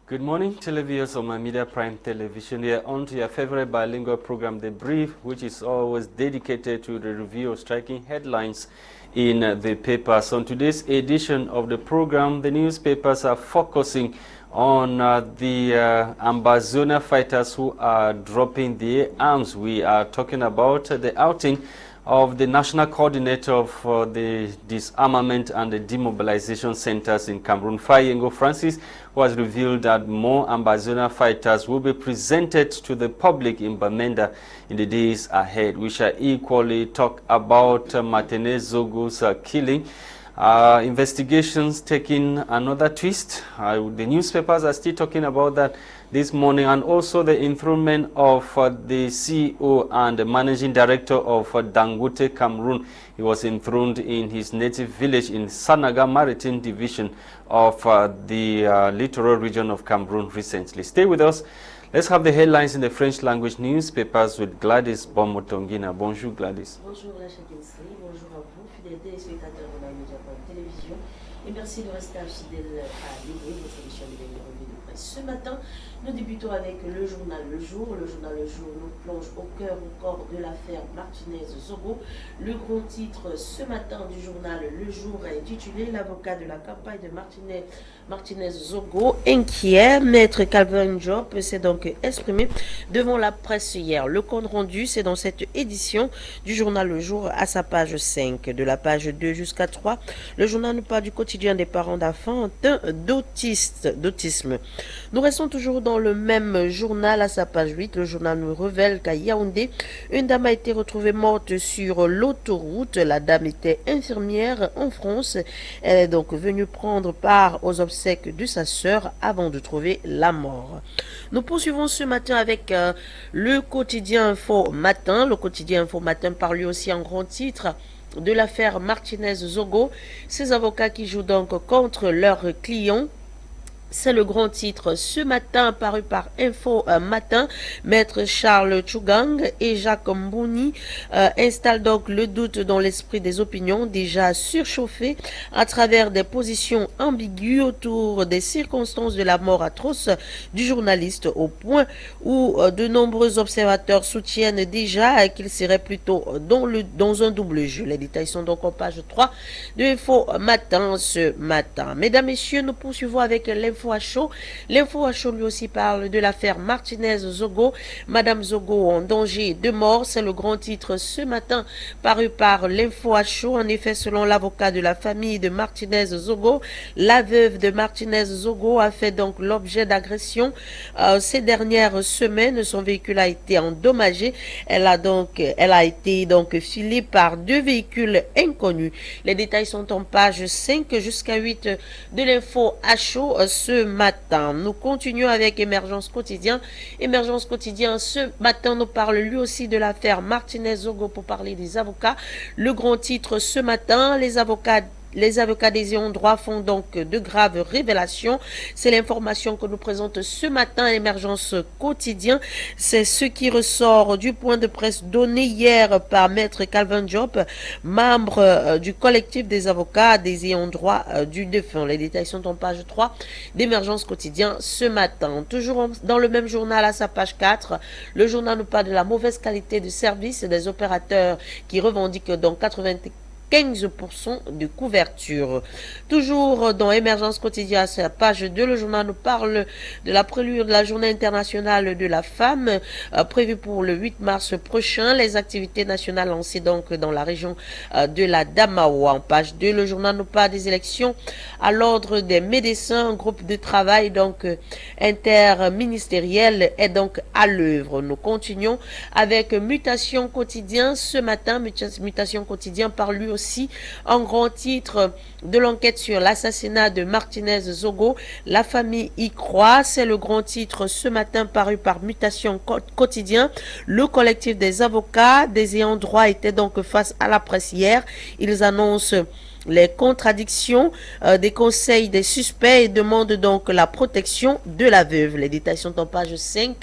Good morning, televiewers of my Media Prime Television. We are on to your favorite bilingual program, The Brief, which is always dedicated to the review of striking headlines in the papers. On today's edition of the program, the newspapers are focusing on the Ambazonia fighters who are dropping their arms. We are talking about the outing of the National Coordinator for the Disarmament and the Demobilization Centers in Cameroon, Fayengo Francis, who has revealed that more Ambazonia fighters will be presented to the public in Bamenda in the days ahead. We shall equally talk about Martinez Zogo's killing. Investigations taking another twist. The newspapers are still talking about that this morning, and also the enthronement of the CEO and the managing director of Dangote Cameroon. He was enthroned in his native village in Sanaga Maritime Division of the littoral region of Cameroon recently. Stay with us. Let's have the headlines in the French language newspapers with Gwladys Bomotonguina. Bonjour Gwladys. Bonjour Lasha, bonjour à vous, fidèles téléspectateurs de la Média Télévision, et merci de rester fidèles à l'idée de votre émission de revue de presse. Ce matin, nous débutons avec le journal Le Jour. Le journal Le Jour nous plonge au cœur encore de l'affaire Martinez-Zogo. Le gros titre ce matin du journal Le Jour est intitulé L'avocat de la campagne de Martinez-Zogo inquiet. Maître Calvin Job s'est donc exprimé devant la presse hier. Le compte rendu, c'est dans cette édition du journal Le Jour à sa page 5. De la page 2 jusqu'à 3, le journal nous parle du quotidien des parents d'enfants atteints d'autisme. Nous restons toujours dans le même journal à sa page 8. Le journal nous révèle qu'à Yaoundé, une dame a été retrouvée morte sur l'autoroute. La dame était infirmière en France. Elle est donc venue prendre part aux obsèques de sa sœur avant de trouver la mort. Nous poursuivons ce matin avec le quotidien Info Matin. Le quotidien Info Matin parle lui aussi en grand titre de l'affaire Martinez-Zogo. Ces avocats qui jouent donc contre leurs clients. C'est le grand titre ce matin paru par Info Matin. Maître Charles Tchougang et Jacques Mbouni installent donc le doute dans l'esprit des opinions déjà surchauffées à travers des positions ambiguës autour des circonstances de la mort atroce du journaliste, au point où de nombreux observateurs soutiennent déjà qu'il serait plutôt dans un double jeu. Les détails sont donc en page 3 de Info Matin ce matin. Mesdames, Messieurs, nous poursuivons avec l'info à chaud. L'info à chaud lui aussi parle de l'affaire Martinez-Zogo. Madame Zogo en danger de mort, c'est le grand titre ce matin paru par l'info à chaud. En effet, selon l'avocat de la famille de Martinez-Zogo, la veuve de Martinez-Zogo a fait donc l'objet d'agressions ces dernières semaines. Son véhicule a été endommagé. Elle a été donc filée par deux véhicules inconnus. Les détails sont en page 5 jusqu'à 8 de l'info à chaud ce matin. Nous continuons avec Émergence Quotidien. Émergence Quotidien ce matin nous parle lui aussi de l'affaire Martinez-Zogo pour parler des avocats. Le grand titre ce matin, les avocats des ayants droit font donc de graves révélations. C'est l'information que nous présente ce matin à Émergence Quotidien. C'est ce qui ressort du point de presse donné hier par Maître Calvin Job, membre du collectif des avocats des ayants droit du défunt. Les détails sont en page 3 d'Émergence Quotidien ce matin. Toujours dans le même journal à sa page 4, le journal nous parle de la mauvaise qualité de service des opérateurs qui revendiquent donc 15% de couverture. Toujours dans Émergence Quotidien, à sa page 2, le journal nous parle de la prélude de la Journée internationale de la femme prévue pour le 8 mars prochain. Les activités nationales lancées donc dans la région de la Damawa. En page 2, le journal nous parle des élections à l'ordre des médecins. Un groupe de travail donc interministériel est donc à l'œuvre. Nous continuons avec Mutation Quotidien ce matin. Mutation Quotidien parle lui aussi en grand titre de l'enquête sur l'assassinat de Martinez-Zogo. La famille y croit. C'est le grand titre ce matin paru par Mutation Quotidien. Le collectif des avocats des ayants droit était donc face à la presse hier. Ils annoncent les contradictions des conseils des suspects et demande donc la protection de la veuve. Les détails sont en page 5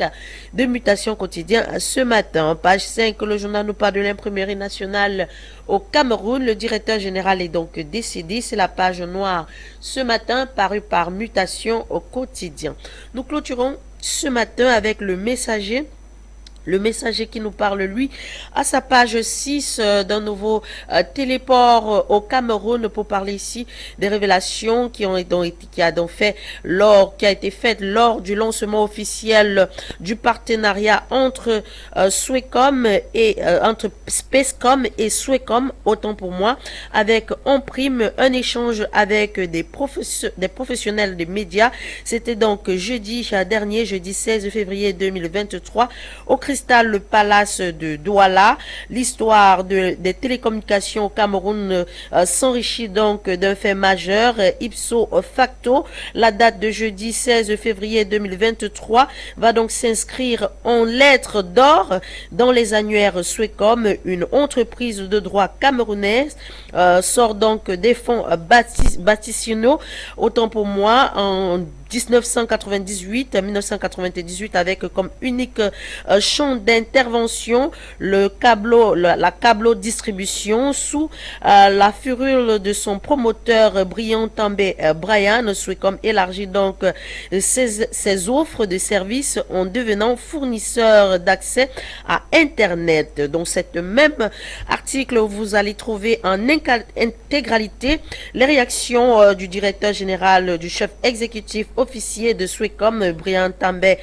de Mutation Quotidien ce matin. Page 5, le journal nous parle de l'imprimerie nationale au Cameroun. Le directeur général est donc décédé. C'est la page noire ce matin parue par Mutation au Quotidien. Nous clôturons ce matin avec le Messager. Le Messager qui nous parle, lui, à sa page 6 d'un nouveau téléport au Cameroun pour parler ici des révélations qui a été faite lors du lancement officiel du partenariat entre entre Spacecom et Swecom, autant pour moi, avec en prime un échange avec des professionnels des médias. C'était donc jeudi 16 février 2023 au Christain, le palace de Douala. L'histoire des télécommunications au Cameroun s'enrichit donc d'un fait majeur. Ipso facto, la date de jeudi 16 février 2023 va donc s'inscrire en lettres d'or dans les annuaires Swecom. Une entreprise de droit camerounaise sort donc des fonds bâtissinaux, autant pour moi, en 1998 avec comme unique champ d'intervention la câblo distribution sous la furule de son promoteur brillant També Brian. Swecom élargit donc ses offres de services en devenant fournisseur d'accès à Internet. Dans cette même article, vous allez trouver en intégralité les réactions du directeur général, du chef exécutif officier de Swecom, Brian També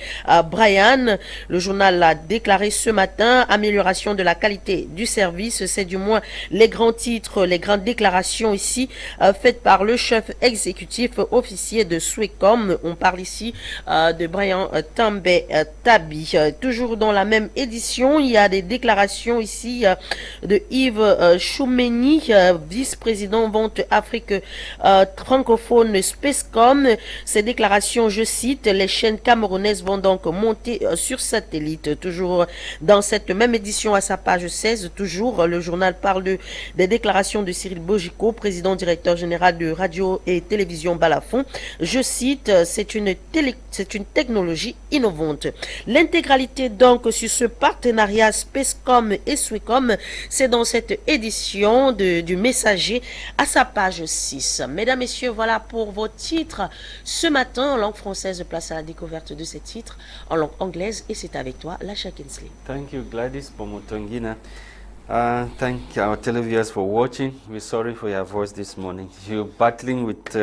Brian. Le journal l'a déclaré ce matin. Amélioration de la qualité du service, c'est du moins les grands titres, les grandes déclarations ici faites par le chef exécutif officier de Swecom. On parle ici de Brian També Tabi. Toujours dans la même édition, il y a des déclarations ici de Yves Choumeni, vice-président vente Afrique francophone Spacecom. Ces déclarations, je cite, les chaînes camerounaises vont donc monter sur satellite. Toujours dans cette même édition à sa page 16, toujours le journal parle des déclarations de Cyril Bojico, président directeur général de Radio et Télévision Balafon. Je cite, c'est une technologie innovante. L'intégralité donc sur ce partenariat Spacecom et Swecom, c'est dans cette édition du Messager à sa page 6. Mesdames, messieurs, voilà pour vos titres ce matin en langue française. Place à la découverte de ces titres en langue anglaise et c'est avec toi, Lasha. Thank you, Gwladys, Bomotonguina. Thank our televiewers for watching. We're sorry for your voice this morning. You're battling with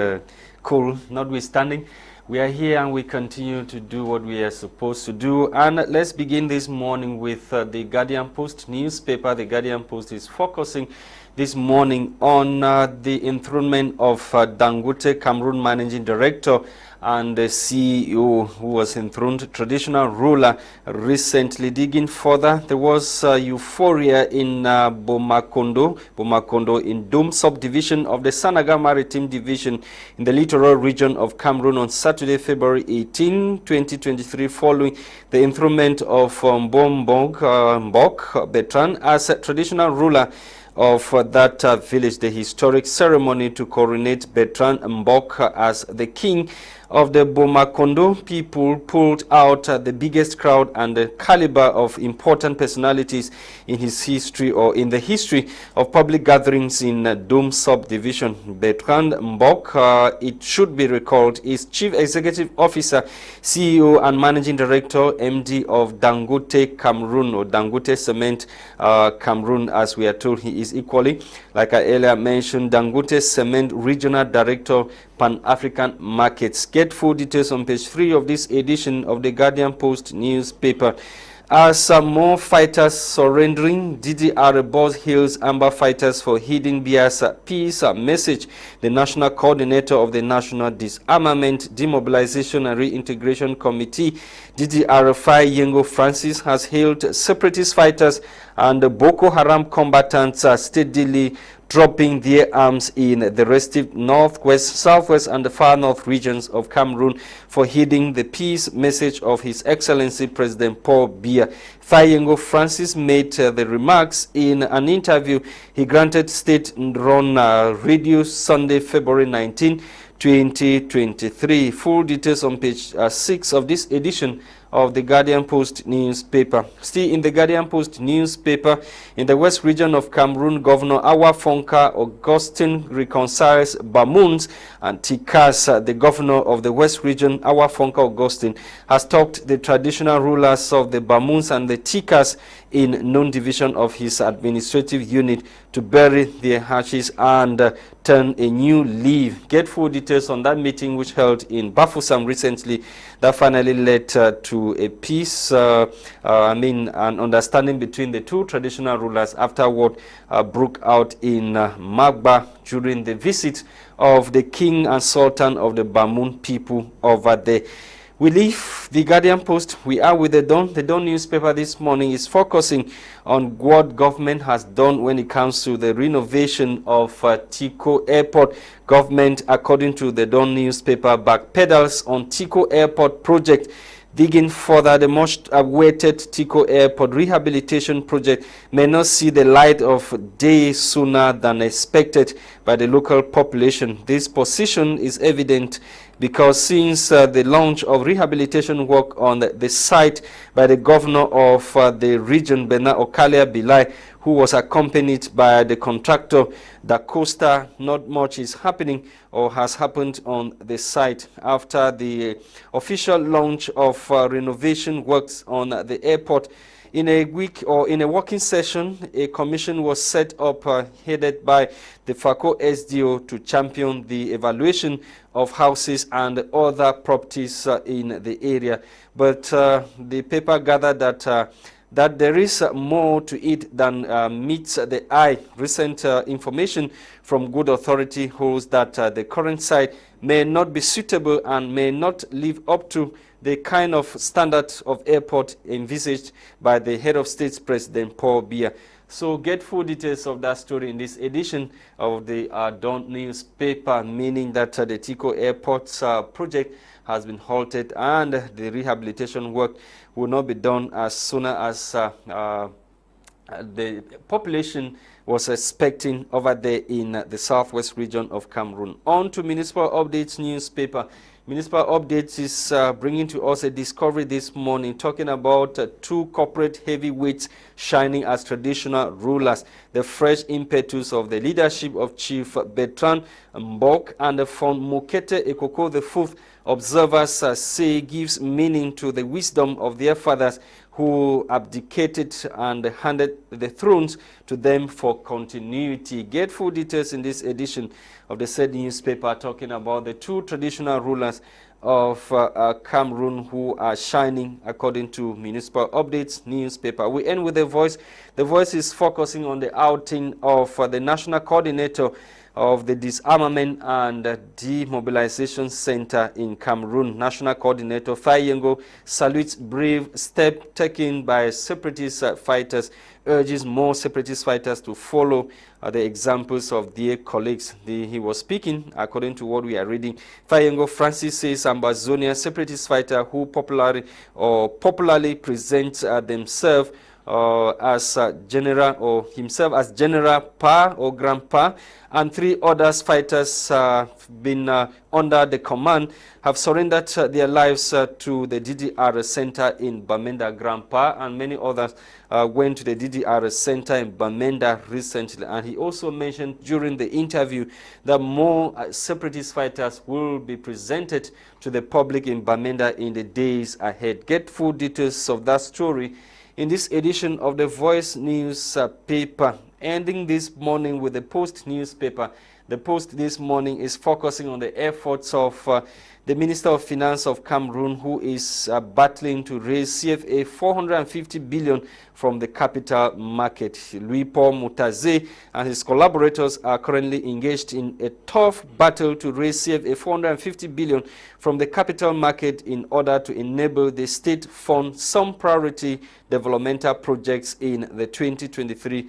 cold, notwithstanding. We are here and we continue to do what we are supposed to do. And let's begin this morning with the Guardian Post newspaper. The Guardian Post is focusing this morning on the enthronement of Dangote, Cameroon Managing Director and the CEO who was enthroned, traditional ruler, recently. Digging further, there was euphoria in Bomotonguina in Dome subdivision of the Sanaga Maritime Division in the littoral region of Cameroon on Saturday, February 18, 2023, following the enthronement of Mbok Bertrand as a traditional ruler of that village. The historic ceremony to coronate Bertrand Mbok as the king of the Bomotonguina people pulled out the biggest crowd and the caliber of important personalities in his history, or in the history of public gatherings in Dome subdivision. Bertrand Mbok, it should be recalled, is Chief Executive Officer, CEO and Managing Director, MD of Dangote Cameroon, or Dangote Cement Cameroon, as we are told. He is equally, like I earlier mentioned, Dangote Cement Regional Director, Pan-African Markets. Get full details on page 3 of this edition of the Guardian Post newspaper. As more fighters surrendering, DDR boss hails Amber fighters for heeding Biafra peace message. The national coordinator of the National Disarmament, Demobilization and Reintegration Committee, DDR-5 Yengo Francis, has hailed separatist fighters and Boko Haram combatants steadily dropping their arms in the respective northwest, southwest, and the far north regions of Cameroon for heeding the peace message of His Excellency President Paul Biya. Fayengo Francis made the remarks in an interview he granted state-run radio Sunday, February 19, 2023. Full details on page 6 of this edition of the Guardian Post newspaper. Still in the Guardian Post newspaper, in the west region of Cameroon, Governor Awafonka Augustine reconciles Bamoons and Tikas. The governor of the west region, Awafonka Augustine, has talked the traditional rulers of the Bamoons and the Tikas in non-division of his administrative unit to bury their ashes and turn a new leaf. Get full details on that meeting which held in Bafoussam recently that finally led to a peace, an understanding between the two traditional rulers after what broke out in Magba during the visit of the king and sultan of the Bamoon people over there. We leave the Guardian Post. We are with the Dawn. The Dawn newspaper this morning is focusing on what government has done when it comes to the renovation of Tico Airport. Government, according to the Dawn newspaper, backpedals on Tico Airport project. Digging further, the much-awaited Tico Airport rehabilitation project may not see the light of day sooner than expected by the local population. This position is evident because since the launch of rehabilitation work on the site by the governor of the region, Bernard Okalia Bilai, who was accompanied by the contractor Da Costa, not much is happening or has happened on the site. After the official launch of renovation works on the airport, in a week or in a working session, a commission was set up headed by the FACO SDO to champion the evaluation of houses and other properties in the area. But the paper gathered that there is more to it than meets the eye. Recent information from good authority holds that the current site may not be suitable and may not live up to the kind of standard of airport envisaged by the head of state, President Paul Biya. So get full details of that story in this edition of the Dawn newspaper, meaning that the Tico Airport's project has been halted and the rehabilitation work will not be done as soon as the population was expecting over there in the southwest region of Cameroon. On to Municipal Updates newspaper. Municipal Updates is bringing to us a discovery this morning talking about two corporate heavyweights shining as traditional rulers. The fresh impetus of the leadership of Chief Bertrand Mbok and the Fond Mokete Ekoko IV, observers say, gives meaning to the wisdom of their fathers who abdicated and handed the thrones to them for continuity. Get full details in this edition of the said newspaper talking about the two traditional rulers of Cameroon who are shining according to Municipal Updates newspaper. We end with The Voice. The Voice is focusing on the outing of the National Coordinator of the Disarmament and Demobilization Center in Cameroon. National Coordinator Fayengo salutes brave step taken by separatist fighters, urges more separatist fighters to follow the examples of their colleagues. He was speaking according to what we are reading. Fayengo Francis says Ambazonia separatist fighter who popularly presents themselves as general or himself as General Pa or Grandpa, and three others fighters been under the command have surrendered their lives to the DDR center in Bamenda. Grandpa and many others went to the DDR center in Bamenda recently, and he also mentioned during the interview that more separatist fighters will be presented to the public in Bamenda in the days ahead. Get full details of that story in this edition of the Voice newspaper. Ending this morning with the Post newspaper. The Post this morning is focusing on the efforts of the Minister of Finance of Cameroon, who is battling to raise CFA 450 billion from the capital market. Louis-Paul Mutaze and his collaborators are currently engaged in a tough battle to raise CFA 450 billion from the capital market in order to enable the state fund some priority developmental projects in the 2023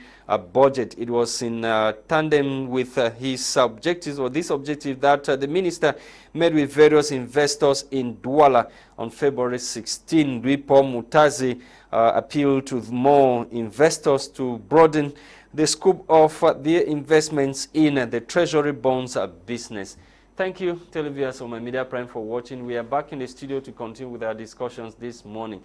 budget. It was in tandem with his objectives, or this objective, that the minister met with various investors in Douala on February 16. Ripo Mutazi appealed to more investors to broaden the scope of their investments in the treasury bonds business. Thank you, televiewers of My Media Prime, for watching. We are back in the studio to continue with our discussions this morning.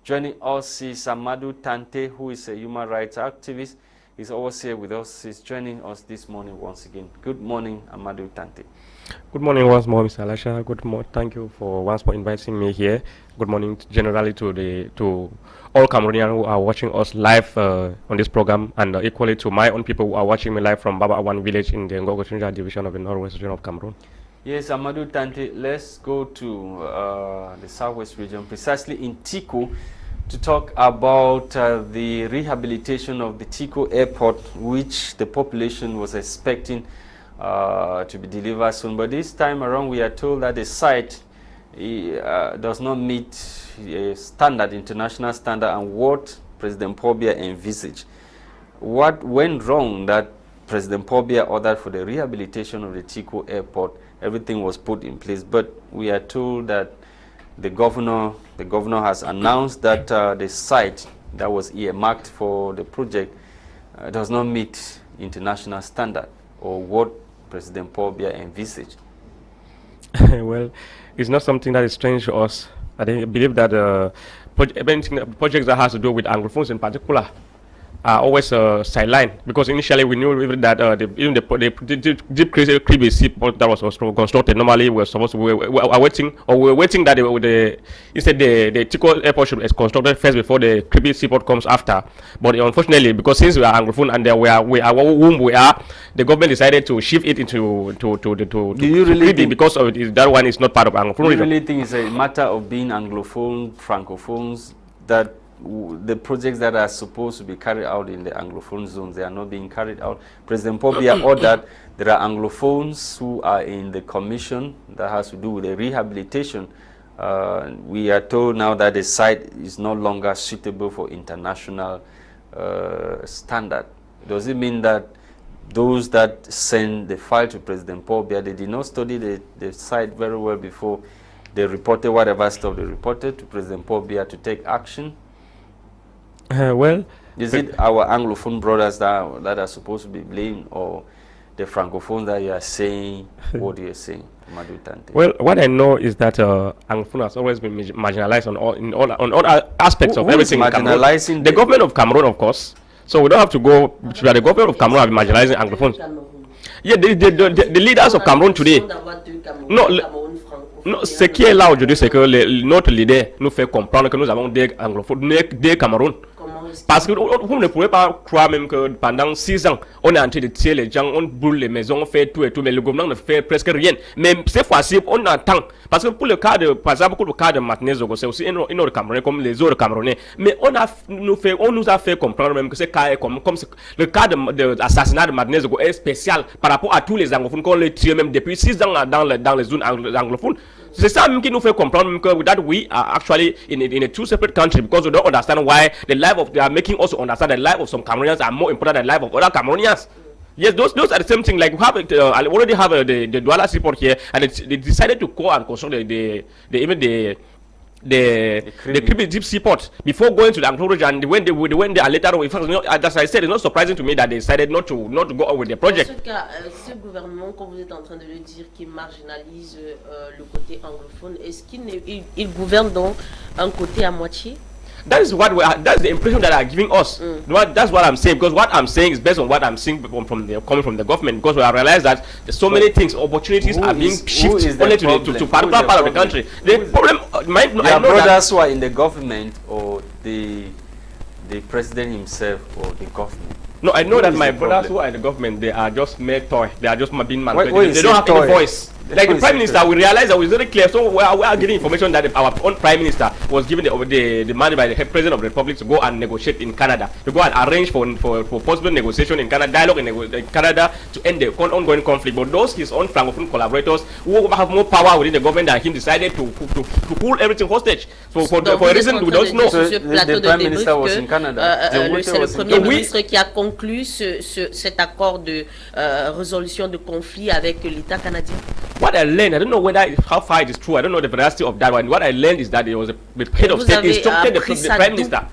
Joining us is Amadou Tante, who is a human rights activist. He's always here with us. He's joining us this morning once again. Good morning, Amadou Tante. Good morning once more, Mr. Lasha. Good morning. Thank you for once more inviting me here. Good morning generally to all Cameroonians who are watching us live on this program, and equally to my own people who are watching me live from Baba Awan village in the Ngogo division of the Northwest region of Cameroon. Yes, Amadou Tante, let's go to the Southwest region, precisely in Tiko, to talk about the rehabilitation of the Tiko airport, which the population was expecting to be delivered soon. But this time around, we are told that the site does not meet a standard, international standard, and what President Pobia envisaged. What went wrong that President Pobia ordered for the rehabilitation of the Tiko airport? Everything was put in place, but we are told that the governor has announced that the site that was earmarked for the project does not meet international standard, or what President Pobia envisaged. Well, it's not something that is strange to us. I believe that projects that has to do with Anglophones in particular are always sidelined, because initially we knew that the deep creepy seaport that was constructed, normally we were waiting that instead the Tiko airport should be constructed first before the creepy seaport comes after. But unfortunately, because since we are Anglophone and we are whom we are, the government decided to shift it into creepy, because of that one is not part of Anglophone. Do you really think it's a matter of being Anglophone, Francophones, that the projects that are supposed to be carried out in the Anglophone zones, they are not being carried out? President Pobia ordered there are Anglophones who are in the commission that has to do with the rehabilitation. We are told now that the site is no longer suitable for international standard. Does it mean that those that send the file to President Pobia, they did not study the site very well before they reported whatever stuff they reported to President Pobia to take action? Well, is it our Anglophone brothers that are supposed to be blamed, or the Francophones that you are saying what you are saying, Amadou Tante? Well, what I know is that Anglophone has always been marginalized on all aspects of everything in Cameroon. The government of Cameroon, of course. So we don't have to go to the government of Cameroon have been marginalizing Anglophones. Yeah, the leaders of Cameroon today. Non, ce qui est là aujourd'hui, c'est que notre leader nous fait comprendre que nous avons des anglophones, des Cameroun. Parce que vous ne pouvez pas croire même que pendant 6 ans, on est en train de tirer les gens, on brûle les maisons, on fait tout et tout, mais le gouvernement ne fait presque rien. Mais cette fois-ci, on attend. Parce que pour le cas de, par exemple, pour le cas de Martinez, c'est aussi un autre Camerounais comme les autres Camerounais. Mais on nous a fait comprendre même que ce cas est comme le cas de l'assassinat de Martinez est spécial par rapport à tous les anglophones qu'on les tire même depuis 6 ans dans les zones anglophones. C'est ça même qui nous fait comprendre que that we are actually in a two separate countries, because we don't understand why they are making us understand the life of some Cameroonians are more important than the life of other Cameroonians. Yes, those are the same thing. Like we have I already have the Douala seaport here, and they decided to go and construct the creepy deep seaport before going to the Anglo region. When they are later on, as I said, it's not surprising to me that they decided not to go on with the project. En ce cas, ce gouvernement, comme vous êtes en train de le dire, qui marginalise le côté anglophone, est-ce qu'il gouverne donc un côté à moitié? That's the impression that are giving us. That's what I'm saying, because what I'm saying is based on what I'm seeing coming from the government, because we have realized that so many things, opportunities are being shifted only to particular part of the country. The problem, your brothers who are in the government, or the president himself, or the government? No, I know that my brothers who are in the government, they are just mere toy. They are just being manipulated. They don't have any voice. Like the Prime Minister, we realized that it was very clear. So we are getting information that our own Prime Minister was given the money by the President of the Republic to go and negotiate in Canada, to go and arrange for possible negotiation in Canada, dialogue in Canada to end the ongoing conflict. But those his own Francophone collaborators who have more power within the government than him decided to hold everything hostage. So for a reason we don't know. So the Prime Minister was in Canada. C'est le Premier ministre qui a conclu cet accord de résolution de conflit avec l'État canadien. What I learned, I don't know how far it is true. I don't know the veracity of that one. What I learned is that it was the head of state instructed the Prime Minister.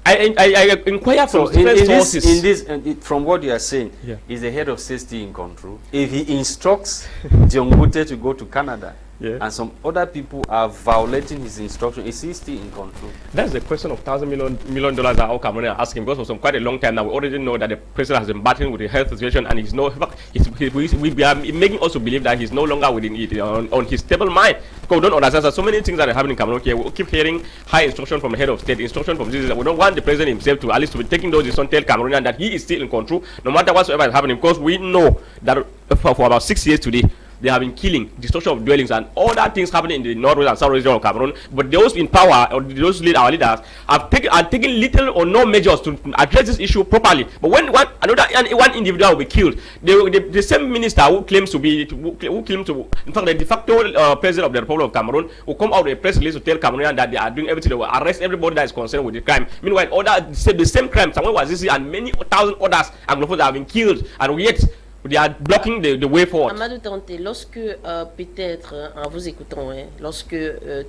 I inquire from different sources. From what you are saying, is the head of state still in control? If he instructs Diongute to go to Canada, and some other people are violating his instruction, is he still in control? That's the question of $1,000 million that our Cameroon are asking, because for some quite a long time now we already know that the president has been battling with the health situation, and we are making us to believe that he's no longer within it on his stable mind. Because we don't understand that so many things that are happening in Cameroon here. We keep hearing high instruction from the head of state, instruction from this. We don't want the president himself to at least to be taking those instructions, tell Cameroonian that he is still in control, no matter whatsoever is happening, because we know that for about 6 years today, they have been killing, destruction of dwellings, and all that things happening in the northwest and south region of Cameroon. But those in power, or those our leaders, are taking little or no measures to address this issue properly. But when one individual will be killed, the same minister who claims to, in fact, the de facto president of the Republic of Cameroon, will come out with a press release to tell Cameroonians that they are doing everything, they will arrest everybody that is concerned with the crime. Meanwhile, the same crime, Samuel Wazisi and many thousand others Anglophones have been killed, and yet they are blocking the way forward. Amadou Tante, lorsque peut-être, en vous écoutant, lorsque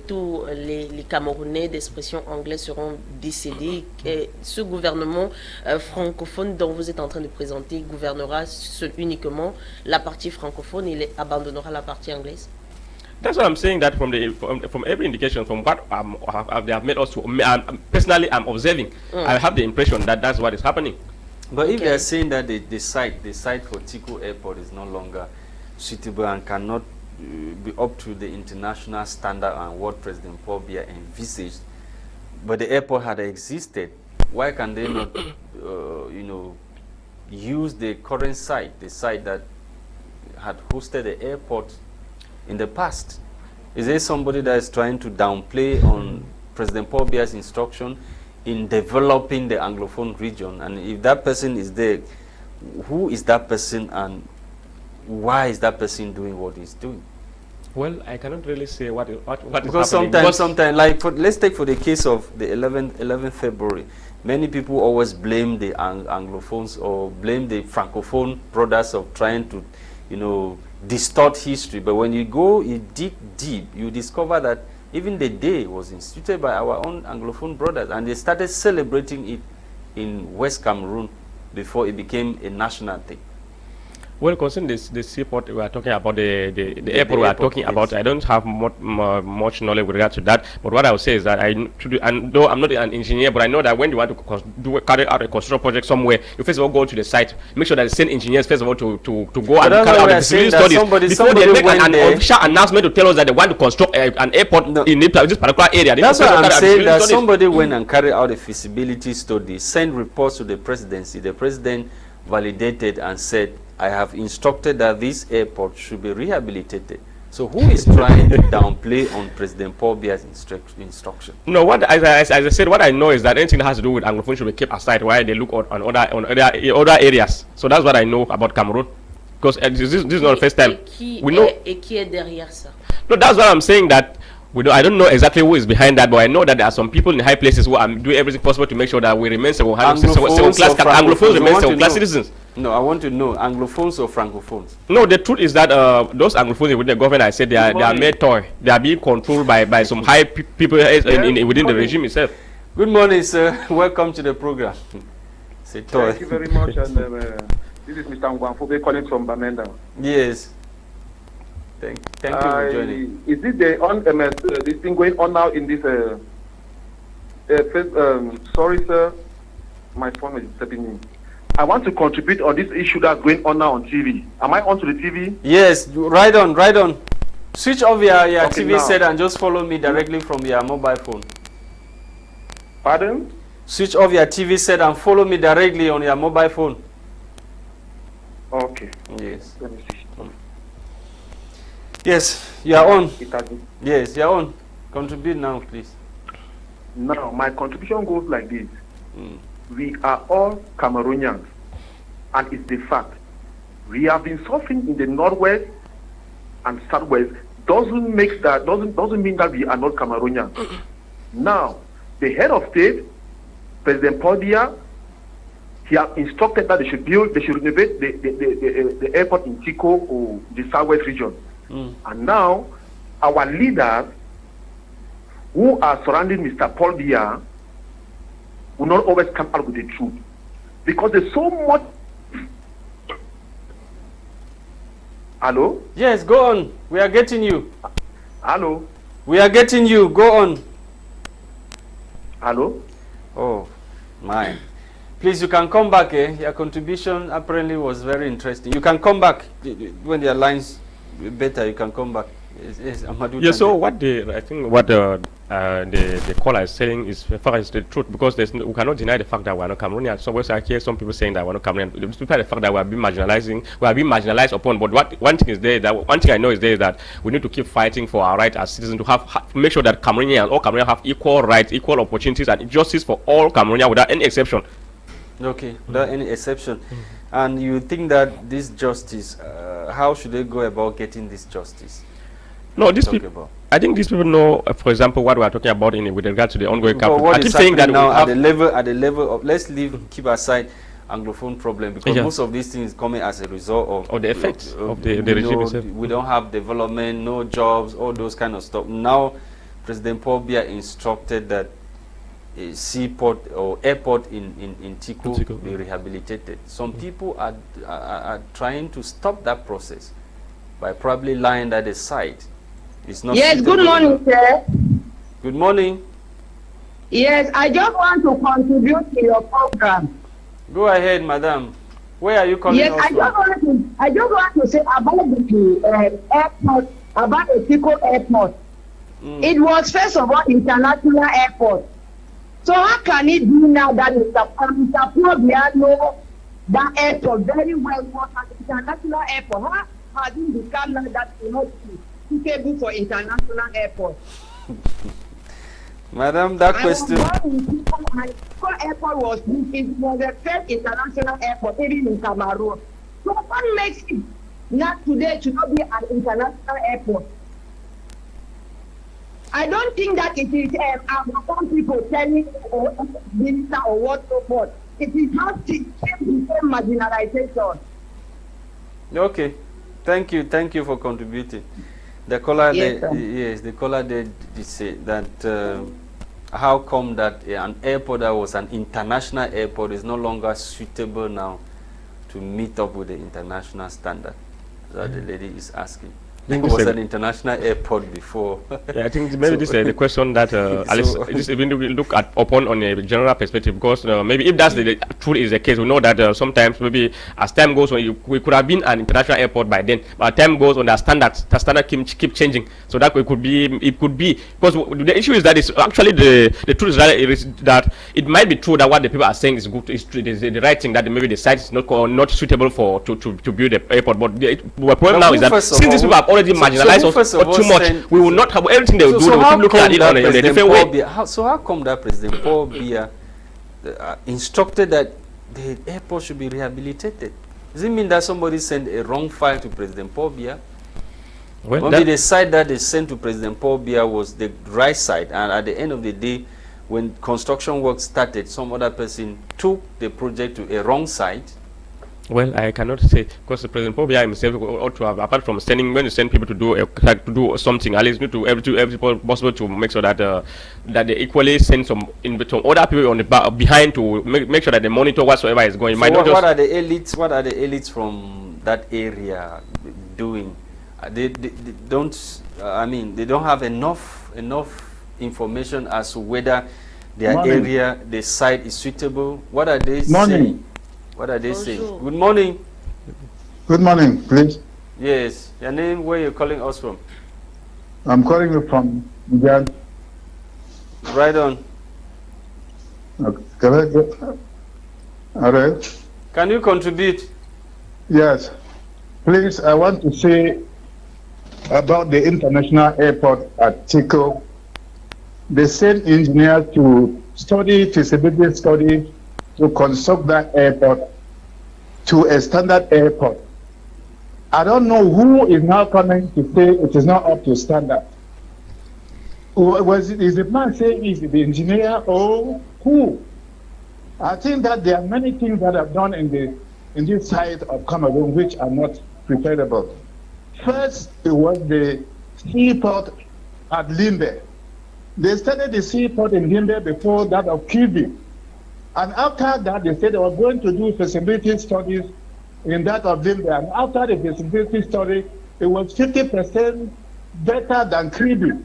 tous les Camerounais d'expression anglaise seront décédés, ce gouvernement francophone dont vous êtes en train de présenter gouvernera uniquement la partie francophone et abandonnera la partie anglaise? That's what I'm saying, that from every indication, from what they have made us to, personally I'm observing, I have the impression that that's what is happening. But if they are saying that the site for Tico Airport is no longer suitable and cannot be up to the international standard and what President Paul Biya envisaged, but the airport had existed, why can they not, use the current site, the site that had hosted the airport in the past? Is there somebody that is trying to downplay on President Paul Biya's instruction in developing the Anglophone region? And if that person is there, who is that person and why is that person doing what he's doing? Well, I cannot really say what is because happening. Sometimes, like let's take for the case of the 11th February, many people always blame the Anglophones or blame the Francophone brothers of trying to, distort history. But when you dig deep, you discover that even the day was instituted by our own Anglophone brothers, and they started celebrating it in West Cameroon before it became a national thing. Well, concerning the seaport we are talking about, the airport we are talking about, I don't have much knowledge with regard to that. But what I would say is that though I'm not an engineer, but I know that when you want to carry out a construction project somewhere, you first of all go to the site, make sure that the same engineers first of all to go and carry out the feasibility studies before they make an official announcement to tell us that they want to construct an airport in this particular area. That's what I'm saying, that somebody went and carried out a feasibility study, sent reports to the presidency. The president validated and said, I have instructed that this airport should be rehabilitated. So who is trying to downplay on President Paul Biya's instruction? No, as I said, what I know is that anything that has to do with Anglophone should be kept aside while they look on other areas. So that's what I know about Cameroon. Because this is not the first time. We know. Et qui est derrière ça? No, that's what I'm saying, that I don't know exactly who is behind that, but I know that there are some people in high places who are doing everything possible to make sure that we remain second-class citizens. No, I want to know, Anglophones or Francophones? No, the truth is that those Anglophones within the government, I said, they are made toy. They are being controlled by some high people within the regime itself. Good morning, sir. Welcome to the program. Thank you very much. And, this is Mr. Ngwanfobe calling from Bamenda. Yes. Thank you for joining. Is it this thing going on now in this? Sorry, sir. My phone is stepping in. I want to contribute on this issue that's going on now on TV. Am I onto the TV? Yes, right on. Switch off your TV now. set and just follow me directly from your mobile phone. Pardon? Switch off your TV set and follow me directly on your mobile phone. Okay. Yes. Let me see. Yes, you are on. It has been. Yes, you are on. Contribute now, please. Now, my contribution goes like this. We are all Cameroonians, and it's the fact. We have been suffering in the northwest and southwest. Doesn't mean that we are not Cameroonians. Now, the head of state, President Paul Biya, he has instructed that they should renovate the airport in Tico or the southwest region. And now, our leaders who are surrounding Mr. Paul Biya will not always come out with the truth. Because there's so much. Hello? Yes, go on. We are getting you. Hello? We are getting you. Go on. Hello? Oh, my. Please, you can come back. Your contribution apparently was very interesting. You can come back. When your lines better, you can come back. Yes, Amadou. Yeah, so what I think what the caller is saying is far as the truth, because we cannot deny the fact that we are not Cameroonians. So I hear some people saying that we are not Cameroonians. Despite the fact that we are being marginalized upon. But one thing I know is that we need to keep fighting for our right as citizens to make sure that Cameroonians, all Cameroonians have equal rights, equal opportunities, and justice for all Cameroonians without any exception. Okay, without any exception. And you think that this justice, how should they go about getting this justice? No, these people. I think these people know, for example, what we are talking about with regard to the ongoing campaign. What is saying that now at the level of, let's keep aside Anglophone problem, because most of these things coming as a result of the effects of the regime itself. We don't have development, no jobs, all those kind of stuff. Now, President Paul Biya instructed that a seaport or airport in Tico be rehabilitated. Some people are trying to stop that process by probably lying at the site. It's not. Yes, good morning, sir. Good morning. Yes, I just want to contribute to your program. Go ahead, madam. Where are you calling us from? I just want to say about the airport, about the Tico airport. It was first of all international airport. So how can it be now that Mr. Paul Biya know that airport very well? It was an international airport. How has it become now that it not suitable for international airport? Madam, that question. Tico airport was the first international airport even in Cameroon. So what makes it not today to not be an international airport? I don't think that it is some people telling or minister or what so forth. It is not the same marginalization. Okay, thank you for contributing. The caller, Yes, the caller did say that how come that an airport that was an international airport is no longer suitable now to meet up with the international standard? That the lady is asking. It was an international airport before. Yeah, I think maybe this is the question that we look upon on a general perspective, because maybe if that's the truth is the case, we know that sometimes maybe as time goes on, we could have been an international airport by then, but as time goes on, the standard keep changing. So that it could be because the issue is that it's actually the truth is that it might be true that what the people are saying is good, is the right thing, that maybe the site is not suitable to build the airport. But the problem now is that since these people have already marginalized us too much, we will not have everything they will do. They will keep looking at it on a different way. So how come that President Paul Biya instructed that the airport should be rehabilitated? Does it mean that somebody sent a wrong file to President Paul Biya? Well, maybe the site that they sent to President Paul Biya was the right site, and at the end of the day, when construction work started, some other person took the project to a wrong site. Well, I cannot say, because the President Paul Biya himself ought to have, apart from when you send people to do something, at least need to every possible to make sure that that they equally send some other people on the behind to make sure that they monitor whatsoever is going. So what are the elites? What are the elites from that area doing? They don't. I mean, they don't have enough information as to whether their area, the site is suitable. What are they saying? What are they saying? Good morning. Good morning, please. Yes. Your name, where you're calling us from? I'm calling you from Edgard. Right on. Okay. All right. Can you contribute? Yes. Please, I want to say about the international airport at Tico. They sent engineers to study feasibility study to construct that airport to a standard airport. I don't know who is now coming to say it is not up to standard. Is the man saying is it the engineer or who? I think that there are many things that are done in this side of Cameroon which are not preferable. First, it was the seaport at Limbe. They started the seaport in Limbe before that of Kibi. And after that, they said they were going to do feasibility studies in that of Limbe. And after the feasibility study, it was 50% better than Kribi.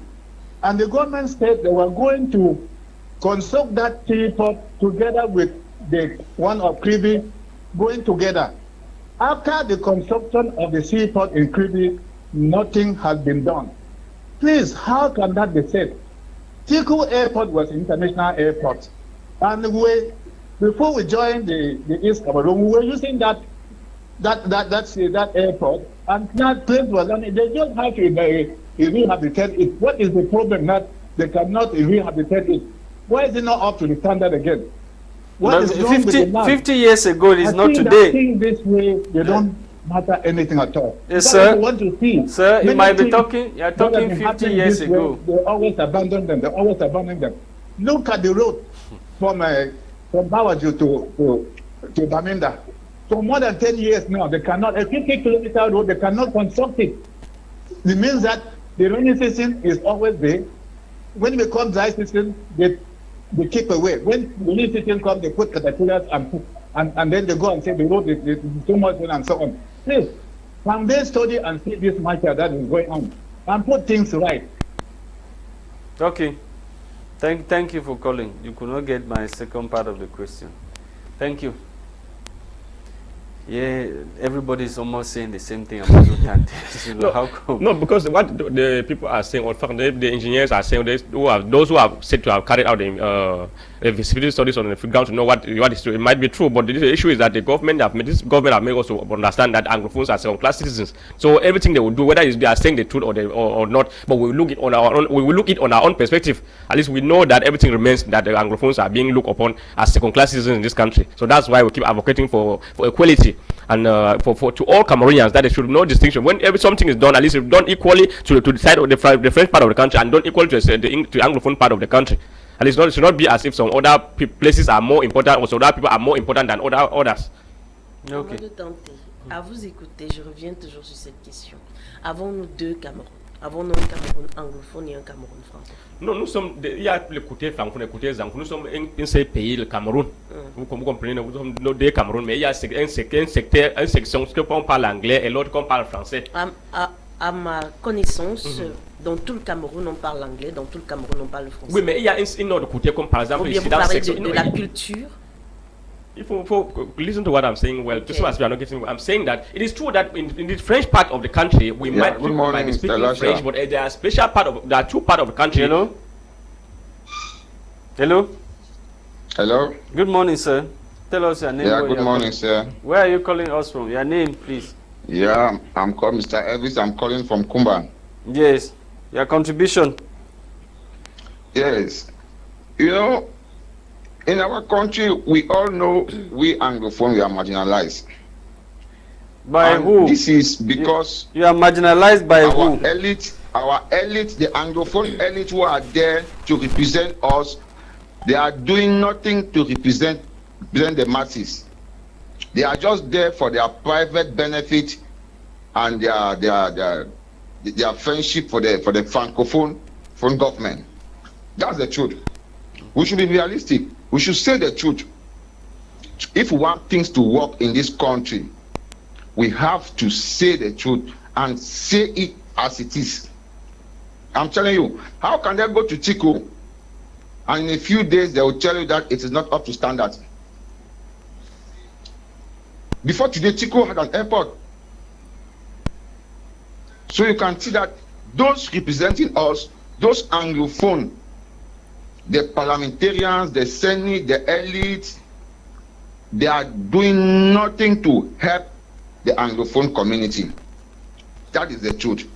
And the government said they were going to construct that seaport together with the one of Kribi, going together. After the construction of the seaport in Kribi, nothing has been done. Please, how can that be said? Tico Airport was an international airport. And before we joined the East Cameroon, we were using that airport, and that place was on it. They just have to rehabilitate it. What is the problem that they cannot rehabilitate it? Why is it not up to the standard again? What is wrong with the land? 50 years ago, it is not today. I think this way, they don't matter anything at all. Yes, sir. Want to see. Sir, you might be talking, you're talking 50 years ago. They always abandon them. They always abandon them. Look at the road from Bawaju to Baminda. For more than 10 years now, they cannot, a 50-kilometer road, they cannot construct it. It means that the rainy season is always there. When it becomes dry season, they keep away. When the rainy season comes, they put caterpillars and then they go and say the road is too much and so on. Please, can they study and see this matter that is going on and put things right? Okay. Thank you for calling. You could not get my second part of the question. Thank you. Yeah, everybody's almost saying the same thing about you know, how come? No, because what the people are saying, or the engineers are saying, those who have said to have carried out the feasibility studies on the ground to know what is true. It might be true, but the issue is that the government have made also understand that Anglophones are second-class citizens. So everything they will do, whether they are saying the truth or not, but we will look it on our own. We will look it on our own perspective. At least we know that everything remains that the Anglophones are being looked upon as second-class citizens in this country. So that's why we keep advocating for equality and for to all Cameroonians, that there should be no distinction. When something is done, at least it's done equally to the side of the French part of the country and done equally to the Anglophone part of the country. At least it should not be as if some other places are more important or some other people are more important than others. Okay. À vous écouter, je reviens toujours sur cette question. Avons-nous deux Cameroun? Avons-nous un Cameroun anglophone et un Cameroun francophone? Non, nous sommes, il y a le côté francophone et le côté anglophone. Nous sommes un seul pays, le Cameroun. Vous comprenez, nous sommes nos deux Cameroun, mais il y a une section qu'on parle anglais et l'autre qu'on parle français. À ma connaissance, dans tout le Cameroun, on parle anglais, dans tout le Cameroun, on parle français. Oui, mais il y a une autre côté, comme par exemple, ici, dans section de la culture. If listen to what I'm saying, well, just so as we are not getting, I'm saying that it is true that in the French part of the country, we might be speaking French, but there are special there are two parts of the country. Hello? Hello? Hello? Good morning, sir. Tell us your name. Yeah, good morning, sir. Where are you calling us from? Your name, please. Yeah, I'm called Mr. Elvis. I'm calling from Kumba. Yes. Your contribution. Yes. You know, in our country, we all know we Anglophone, we are marginalized. By who? This is because you are marginalized by our who? Our elite, the Anglophone elite who are there to represent us, they are doing nothing to represent the masses. They are just there for their private benefit and their friendship for the francophone government. That's the truth. We should be realistic. We should say the truth. If we want things to work in this country, we have to say the truth and say it as it is. I'm telling you, how can they go to Tico and in a few days they will tell you that it is not up to standard? Before today, Tico had an airport. So you can see that those representing us, those Anglophone, the parliamentarians, the Senate, the elite, they are doing nothing to help the Anglophone community. That is the truth.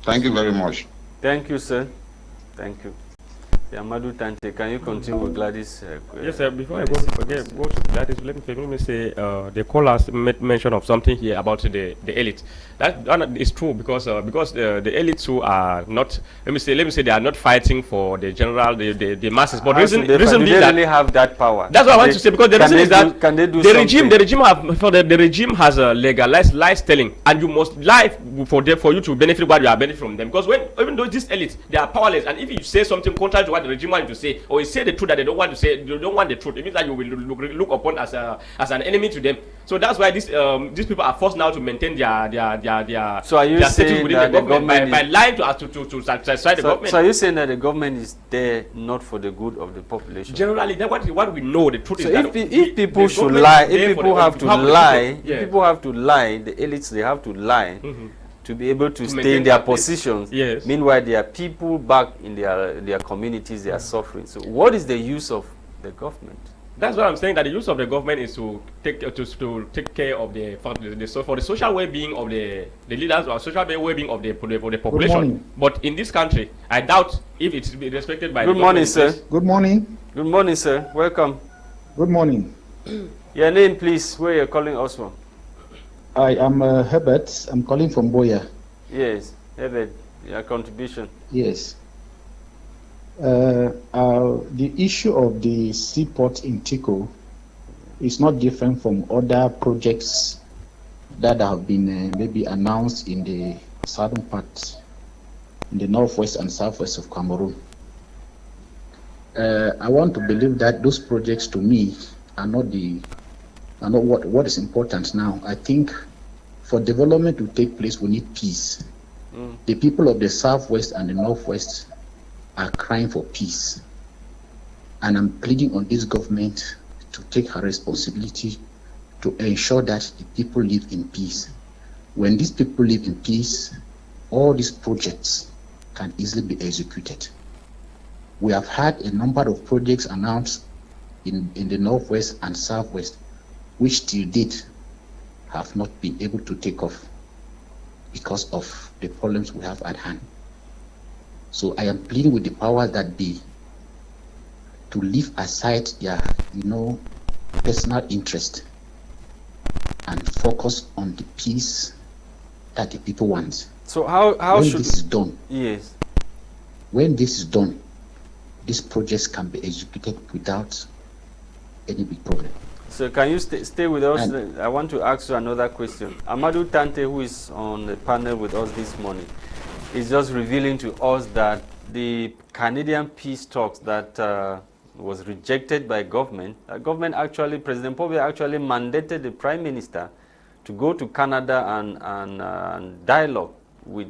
Thank you very much. Thank you, sir. Thank you. Amadou Tante, can you continue with Gwladys? Yes, sir. Before I go to Gwladys, let me say the callers made mention of something here about the elite. That is true because the elites who are not, let me say they are not fighting for the general, the masses. But reason being that they really have that power. That's what I want to say, because the reason is that the regime has legalized lie telling, and you must lie for you to benefit what you are benefiting from them. Because even though these elites, they are powerless, and if you say something contrary to what the regime wants to say, or you say the truth that they don't want to say, they don't want the truth, it means that you will look upon as an enemy to them. So that's why these people are forced now to maintain their so are you saying that the government by lying to satisfy the government? So are you saying that the government is there not for the good of the population? Generally, that's what we know. The truth so is that if people should lie, if people have to lie, the elites, they have to lie to be able to stay in their positions. Yes. Meanwhile, there are people back in their communities, they are suffering. So what is the use of the government? That's what I'm saying, that the use of the government is to take care of for the social well-being of the leaders, or social well-being of the population. But in this country, I doubt if it's be respected by the government. Good morning, sir. Good morning. Good morning, sir. Welcome. Good morning. Your name, please. Where you're calling us from? I am Herbert. I'm calling from Boya. Yes, Herbert. Your contribution. Yes. The issue of the seaport in Tico is not different from other projects that have been maybe announced in the southern part, in the northwest and southwest of Cameroon. I want to believe that those projects, to me, are not what is important now. I think for development to take place, we need peace. The people of the southwest and the northwest are crying for peace, and I'm pleading on this government to take her responsibility to ensure that the people live in peace. When these people live in peace, all these projects can easily be executed. We have had a number of projects announced in the northwest and southwest, which till date have not been able to take off because of the problems we have at hand. So I am pleading with the powers that be to leave aside their, personal interest and focus on the peace that the people want. So how when should this is done? Yes. When this is done, these projects can be executed without any big problem. So can you stay with us? I want to ask you another question. Amadou Tante, who is on the panel with us this morning, is just revealing to us that the Canadian peace talks that was rejected by government, President Pobe actually mandated the Prime Minister to go to Canada and dialogue with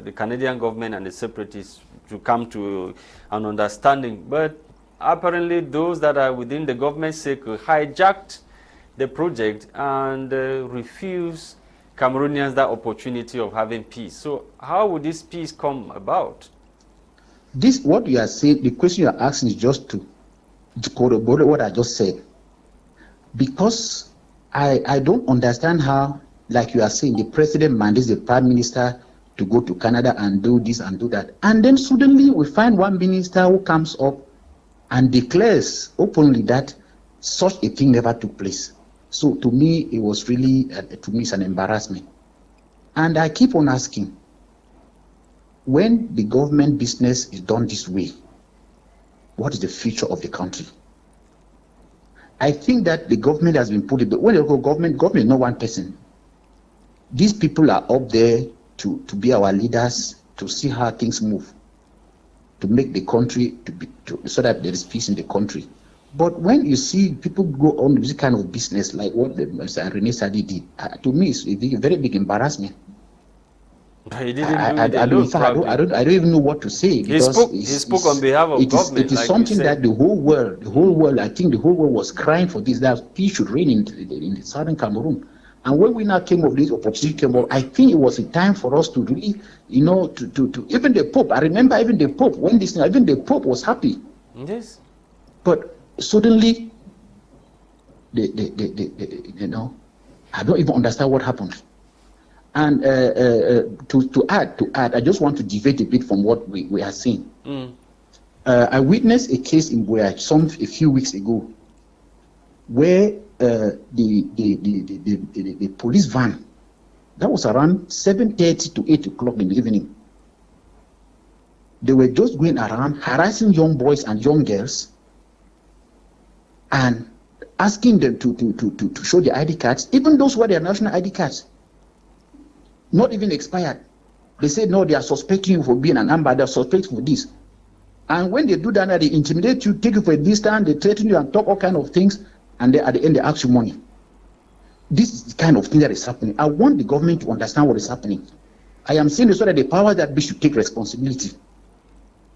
the Canadian government and the separatists to come to an understanding. But apparently those that are within the government circle hijacked the project and refused Cameroonians that opportunity of having peace. So how would this peace come about? What you are saying, the question you are asking is just to corroborate what I just said. Because I don't understand how, like you are saying, the president mandates the prime minister to go to Canada and do this and do that. And then suddenly we find one minister who comes up and declares openly that such a thing never took place. So to me, it was really, it's an embarrassment. And I keep on asking, when the government business is done this way, what is the future of the country? I think that the government has been put in, when you go government is not one person. These people are up there to be our leaders, to see how things move, to make the country, so that there is peace in the country. But when you see people go on with this kind of business, like what René Sadi did, to me, it's a very big embarrassment. He didn't I don't even know what to say. He spoke on behalf of government. It is something that the whole world, I think the whole world was crying for this, that peace should reign in the southern Cameroon. And when we now came of this opportunity came up, I think it was a time for us to really, to even the Pope. I remember even the Pope, even the Pope was happy. Yes. But suddenly, I don't even understand what happened. And to add, I just want to deviate a bit from what we are seeing. I witnessed a case in Boya a few weeks ago, where the police van, that was around 7:30 to 8 o'clock in the evening. They were just going around harassing young boys and young girls and asking them to show their ID cards, even those who are their national ID cards, not even expired. They said, no, they are suspecting you for being an amber, they are suspecting for this. And when they do that, they intimidate you, take you for a distance, they threaten you and talk all kind of things, and then at the end they ask you money. This is the kind of thing that is happening. I want the government to understand what is happening. I am saying this so that the power that be should take responsibility.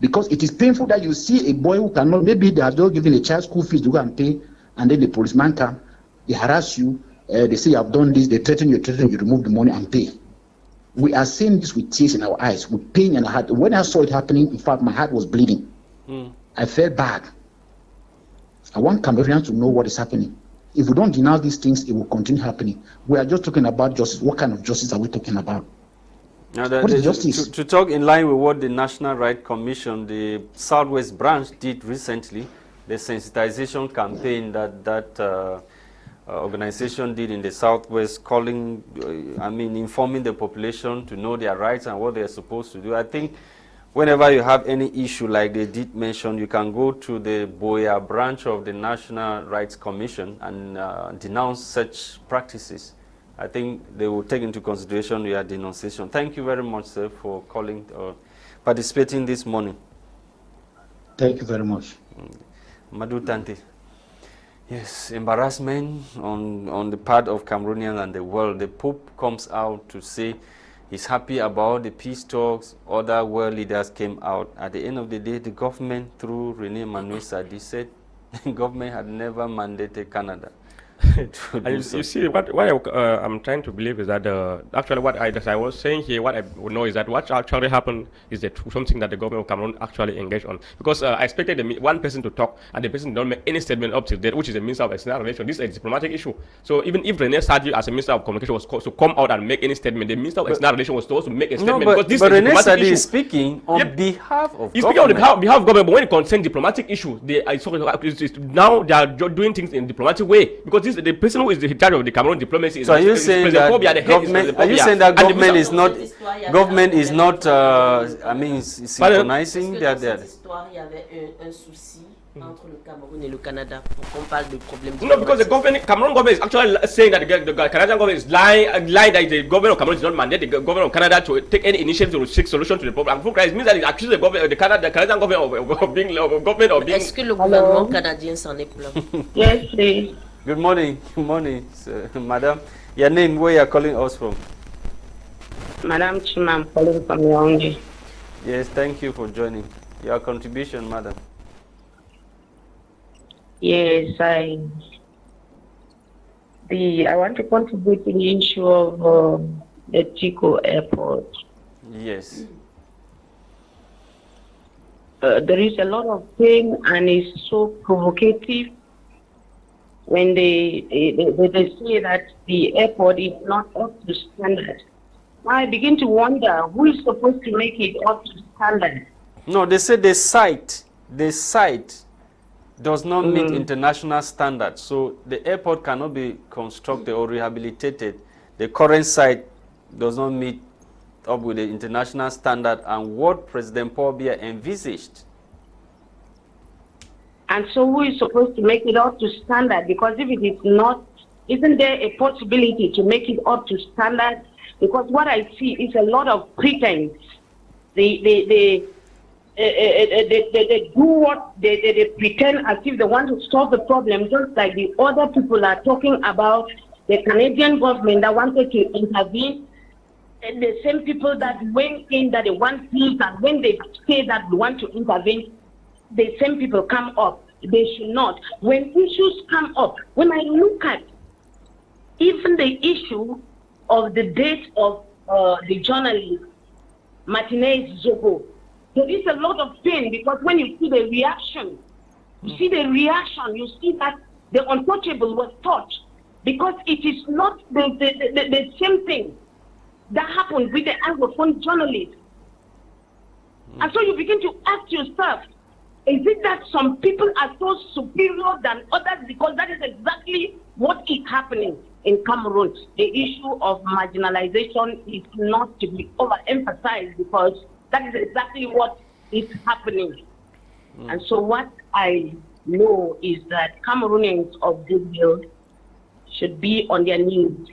Because it is painful that you see a boy who cannot, maybe they are just giving a child school fees to go and pay, and then the policeman come, they harass you, they say you have done this, they threaten you, remove the money and pay. We are seeing this with tears in our eyes, with pain in our heart. When I saw it happening, in fact, my heart was bleeding. I felt bad. I want Cameroonians to know what is happening. If we don't denounce these things, it will continue happening. We are just talking about justice. What kind of justice are we talking about? Now, what is justice? To talk in line with what the National Rights Commission, the Southwest branch, did recently, the sensitization campaign that organization did in the Southwest, calling, informing the population to know their rights and what they are supposed to do. I think whenever you have any issue like they did mention, you can go to the Boya branch of the National Rights Commission and denounce such practices. I think they will take into consideration your denunciation. Thank you very much, sir, for calling or participating this morning. Thank you very much. Madu Tante. Yes, embarrassment on the part of Cameroonians and the world. The Pope comes out to say he's happy about the peace talks. Other world leaders came out. At the end of the day, the government, through René Manuel Sadi, said the government had never mandated Canada. You see, what I'm trying to believe is that actually what I was saying here, what I would know is that what actually happened is that something that the government of Cameroon actually engaged on. Because I expected one person to talk, and the person don't make any statement up to that, which is a Minister of External Relations. This is a diplomatic issue. So even if René Sadi, as a Minister of Communication, was to come out and make any statement, the Minister of External Relations was supposed to make a statement. No, because this but is René Sadi issue. is speaking on behalf of He's government. speaking on behalf of government, but when it concerns diplomatic issues, now they are doing things in a diplomatic way. Because the person who is in charge of the Cameroon diplomacy is so are you saying that government is not synchronizing that? Histoire, il y avait un souci entre le Cameroun et le Canada pour qu'on parle de problèmes. No, because the Cameroon government is actually saying that the Canadian government is lying that the government of Cameroon does not mandate the government of Canada to take any initiative to seek solution to the problem. And it means that it accuses the government, the Canadian government of being Est-ce que le gouvernement canadien s'en est plaint? Yes, please. Good morning, madam. Your name, where you are calling us from? Madam Chima, I'm calling from Yaoundé. Yes, thank you for joining. Your contribution, madam. Yes, I want to contribute to the issue of the Chico Airport. Yes. There is a lot of pain, and it's so provocative when they say that the airport is not up to standard. I begin to wonder who is supposed to make it up to standard. No, they say the site does not meet international standards, so the airport cannot be constructed or rehabilitated. The current site does not meet up with the international standard and what President Paul Biya envisaged. And so who is supposed to make it up to standard? Because if it is not, isn't there a possibility to make it up to standard? Because what I see is a lot of pretense. They do what they pretend as if they want to solve the problem, just like the other people are talking about the Canadian government that wanted to intervene. And the same people that went in that they want peace, and when they say that they want to intervene, the same people come up. They should not. When issues come up, when I look at even the issue of the death of the journalist Martinez Zogo, there is a lot of pain, because when you see the reaction, you see that the untouchable was touched, because it is not the same thing. that happened with the Anglophone journalists. And so you begin to ask yourself, is it that some people are so superior than others? Because that is exactly what is happening in Cameroon. The issue of marginalization is not to be overemphasized, because that is exactly what is happening. And so what I know is that Cameroonians of goodwill should be on their knees,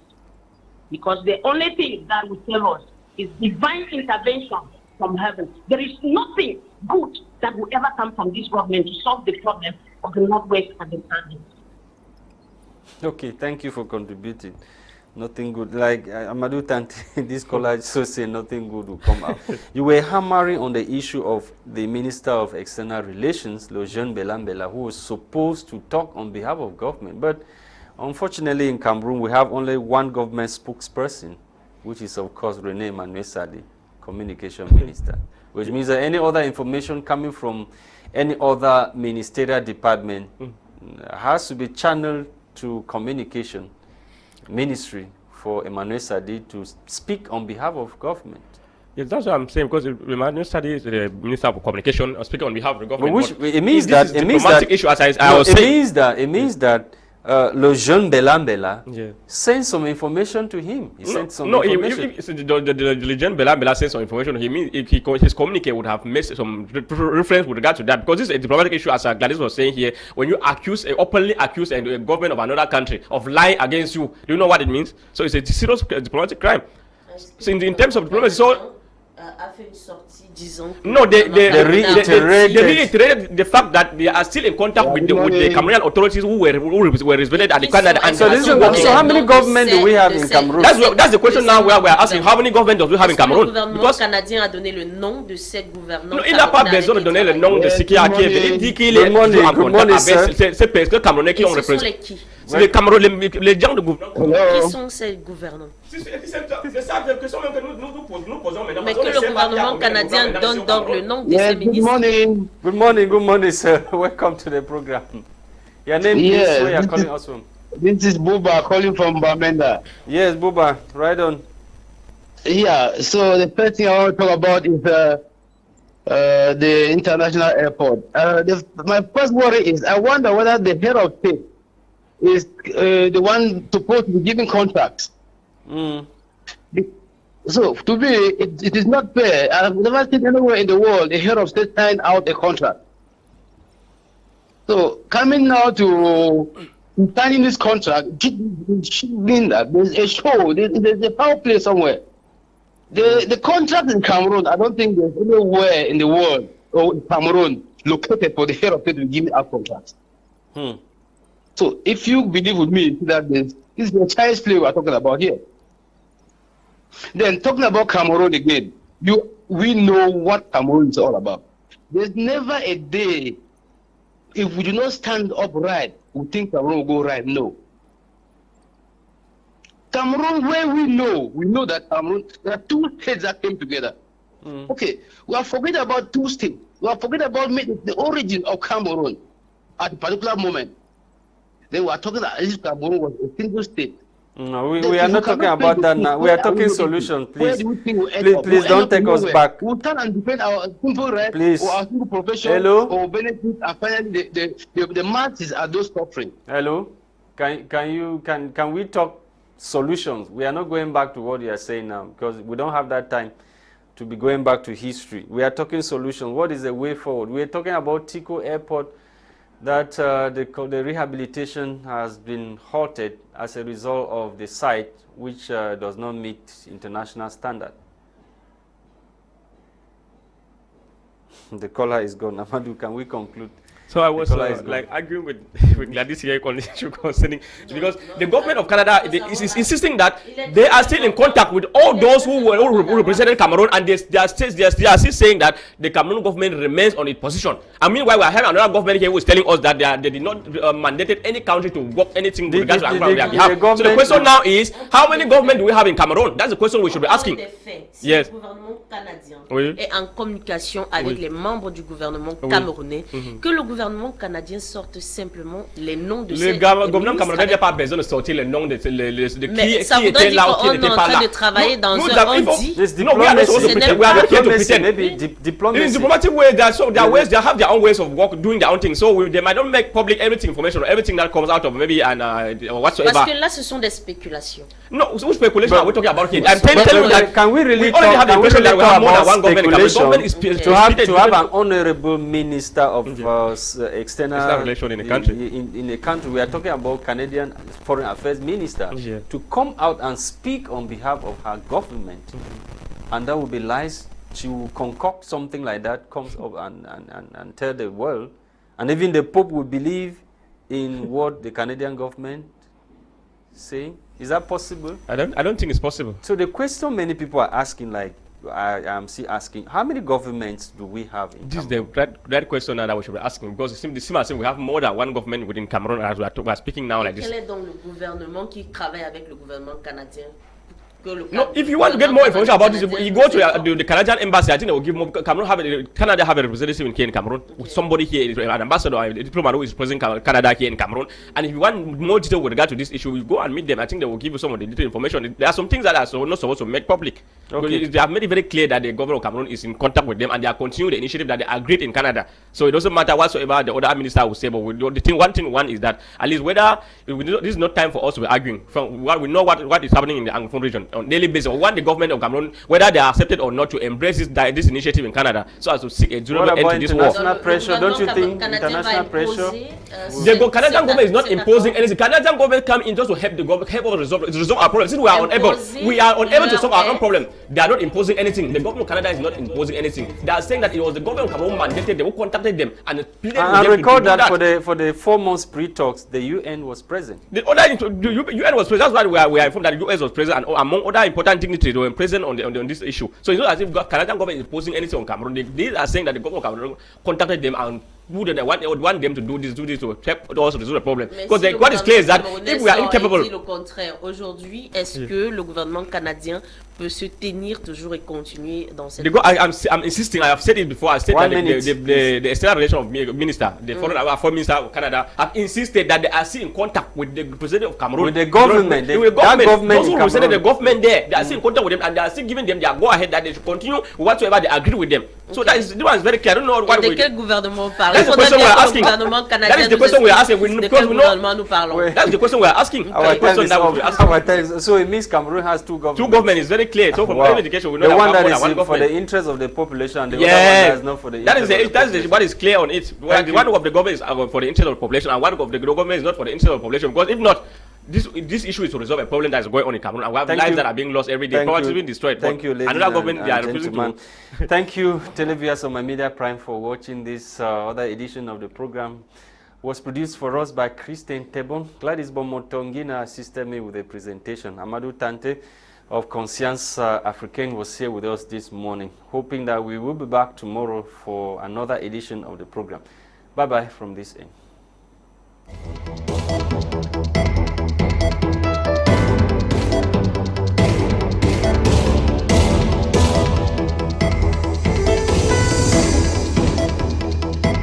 because the only thing that will save us is divine intervention from heaven. There is nothing good that will ever come from this government to solve the problem of the Northwest and the South. Okay, thank you for contributing. Nothing good. Like Amadou Tanti, this college so say nothing good will come out. You were hammering on the issue of the Minister of External Relations, Le Jeune Belambela, who was supposed to talk on behalf of government. But unfortunately in Cameroon, we have only one government spokesperson, which is of course Rene Emmanuel Sadi, Communication Minister, which means that any other information coming from any other ministerial department has to be channeled to Communication Ministry for Emmanuel Sadi to speak on behalf of government. Yes, that's what I'm saying, because Emmanuel Sadi is the Minister of Communication, speaking on behalf of the government. But which, it means that it means that Le Jeune Belambela sent some information to him. He sent some information. The Jeune Belambela sent some information. He means his communique would have made some reference with regard to that, because this is a diplomatic issue, as Gwladys was saying here. When you openly accuse a government of another country of lying against you, do you know what it means? So it's a serious diplomatic crime. So in terms of diplomacy, so no, they reiterated the fact that they are still in contact with the Cameroonian authorities who were resided at the Canada. And so how many government do we have in Cameroon? That's the question now where we are asking, how many government do we have in Cameroon? Because le gouvernement canadien a donné le nom de cette gouvernante. Non, il n'a pas besoin de donner le nom de ce qui a été. Il dit qu'il est en contact avec ces personnes camerounais qui ont représenté. C'est les Camerounais, les gens de gouvernement. Qui sont ces gouvernants? C'est ça la question même que nous posons maintenant. Mais que le gouvernement canadien donne donc le nom de ces ministres. Good morning, sir. Welcome to the program. Your name, please, where you are calling us from? This is Buba calling from Bamenda. Yes, Buba, right on. Yeah, so the first thing I want to talk about is the international airport. My first worry is, I wonder whether the head of state is the one supposed to be giving contracts. So to me, it is not fair. I've never seen anywhere in the world a head of state sign out a contract. So coming now to signing this contract, mean that there's a show, there's a power play somewhere. The contract in Cameroon, I don't think there's anywhere in the world or in Cameroon located for the head of state to give out contracts. So if you believe with me that this is the child's play we're talking about here. Then talking about Cameroon again, we know what Cameroon is all about. There's never a day, if we do not stand up right, we think Cameroon will go right. No. Cameroon, where we know that Cameroon, there are two states that came together. Okay, we are forgetting about two states. We are forgetting about the origin of Cameroon at a particular moment. Then we are talking that this Cameroon was a single state. No, we are not talking about that now. We are talking solution. Please, please don't take us back. We can and defend our simple rights or our simple profession or benefits, and finally the masses are those suffering. Hello, can we talk solutions? We are not going back to what you are saying now, because we don't have that time to be going back to history. We are talking solutions. What is the way forward? We are talking about Tico Airport, that the rehabilitation has been halted as a result of the site, which does not meet international standard. The caller is gone. Amadou, can we conclude? So I was like arguing with Gwladys here concerning, because the government of Canada is insisting that they are still in contact with all those who represented Cameroon, and they are still saying that the Cameroon government remains on its position. I mean, while we are having another government here who is telling us that they did not mandated any country to work anything with regards to their behalf. So the question now is, how many government do we have in Cameroon? That's the question we should be asking. Yes. Le gouvernement canadien est en communication avec les membres du gouvernement camerounais, que le gouvernement canadien sorte simplement les noms de Le gouvernement canadien n'a pas besoin de sortir les noms de qui étaient là ou qui n'étaient pas là. De travailler dans un diplomatic way, they have their own ways of doing their own thing. So they might not make public information or everything that comes out of maybe or whatsoever. Parce que là, ce sont des spéculations. No, which speculation are we talking about here? I'm telling you that can we really already have the impression that we have more than one government. To have an honorable minister of external relation in the country. In the country, we are talking about Canadian Foreign Affairs Minister to come out and speak on behalf of her government, and that would be lies. She will concoct something like that, comes up and tell the world, and even the Pope will believe in what the Canadian government saying. Is that possible? I don't think it's possible. So the question many people are asking, like I am still asking, how many governments do we have in This Cameroon? is the right question that we should be asking, because it seems as if we have more than one government within Cameroon as we are speaking now like this. Quel est donc le gouvernement qui travaille avec le gouvernement canadien? No, if you want to get more information about this, you go to the Canadian embassy. I think they will give more. Canada have a representative here in Cameroon. Somebody here, an ambassador, a diplomat who is representing Canada here in Cameroon. And if you want more detail with regard to this issue, you go and meet them. I think they will give you some of the detailed information. There are some things that are not supposed to make public. Okay. They have made it very clear that the government of Cameroon is in contact with them, and they are continuing the initiative that they agreed in Canada. So it doesn't matter whatsoever the other minister will say. But one is that at least whether this is not time for us to be arguing. From what we know what is happening in the Anglophone region on daily basis, or want the government of Cameroon, whether they are accepted or not, to embrace this initiative in Canada, so as to seek a durable end to this war. International pressure? Don't you think international pressure? The Canadian government is not imposing anything. Canadian government come in just to help the government, help us resolve our problems. Since we are unable to solve our own problem, they are not imposing anything. The government of Canada is not imposing anything. They are saying that it was the government of Cameroon mandated them, who contacted them, and I recall that for the 4 months pre-talks, the UN was present. The UN was present. That's why we are informed that the US was present, and among other important dignitaries were present on this issue. So it's not as if the Canadian government is imposing anything on Cameroon. They are saying that the government of Cameroon contacted them and they want them to do this to help also resolve the problem. Because what is clear is that if we are incapable. Au contraire, aujourd'hui, est-ce que le gouvernement canadien peut se tenir toujours et continuer dans cette... I'm insisting. I have said it before. I said that the external relations minister, the foreign minister of Canada, have insisted that they are still in contact with the president of Cameroon, with the government. Those who represented the government there, they are still in contact with them, and they are still giving them their go ahead that they should continue whatsoever they agree with them. So that is very clear. I don't know what de quel gouvernement parle. That's the question we are asking. That is the question we are asking. Because we know. That's the question we are asking. So it means Cameroon has two governments. Two governments is very clear. So from education, we know the one that is for the interest of the population, and the other one that is not for the interest. That is what is clear on it. One of the government is for the interest of the population, and one of the government is not for the interest of the population. Because if not, this issue is to resolve a problem that is going on in Cameroon, and we have lives that are being lost every day, property being destroyed. Thank you, ladies another government and they are refusing to. Thank you, televiewers of my Media Prime, for watching this other edition of the program. Was produced for us by Christain Tebong. Gwladys Bomotonguina assisted me with the presentation. Amadou Tante of Conscience Africaine was here with us this morning, hoping that we will be back tomorrow for another edition of the program. Bye-bye from this end.